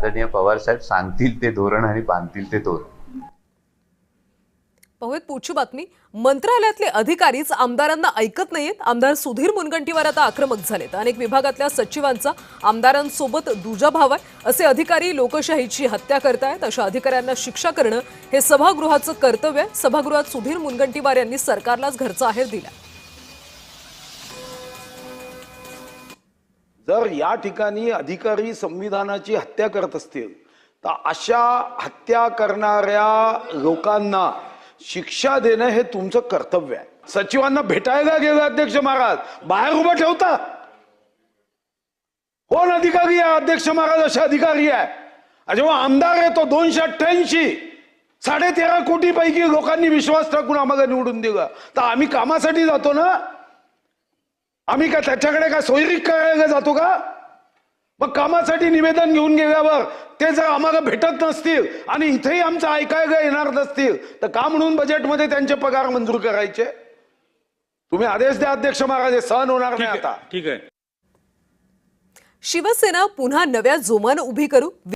आदरणीय पवार साहेब सांगतील ते धोरण आणि बांधतील ते धोरण. पाहूयात पुढची बातमी. मंत्रालयातले अधिकारीच आमदारांना ऐकत नाहीयेत. आमदार सुधीर मुनगंटीवार आता आक्रमक झालेत. अनेक विभागातल्या सचिवांचा आमदारांसोबत दुजाभाव आहे. असे अधिकारी लोकशाहीची हत्या करतायत. अशा अधिकाऱ्यांना शिक्षा करणं हे सभागृहाचं कर्तव्य आहे. सभागृहात सुधीर मुनगंटीवार यांनी सरकारलाच घरचा आहेर दिला. जर या ठिकाणी अधिकारी संविधानाची हत्या करत असतील तर अशा हत्या करणाऱ्या लोकांना शिक्षा देणं हे तुमचं कर्तव्य आहे. सचिवांना भेटायला गेलं अध्यक्ष महाराज, बाहेर उभं ठेवता. कोण अधिकारी आहे अध्यक्ष महाराज? असे अधिकारी आहे. जेव्हा आमदार आहे तो 288 13.5 कोटी पैकी लोकांनी विश्वास टाकून आम्हाला निवडून दिलं, तर आम्ही कामासाठी जातो ना. आम्ही का त्याच्याकडे काय सोयरीक करायला जातो का? मग कामासाठी निवेदन घेऊन गेल्यावर ते जर आम्हाला भेटत नसतील आणि इथेही आमचं ऐकायला येणार नसतील तर का म्हणून बजेटमध्ये त्यांचे पगार मंजूर करायचे? तुम्ही आदेश द्या अध्यक्ष महाराज, हे सहन होणार नाही आता. ठीक आहे. शिवसेना पुन्हा नव्या जोमानं उभी करू.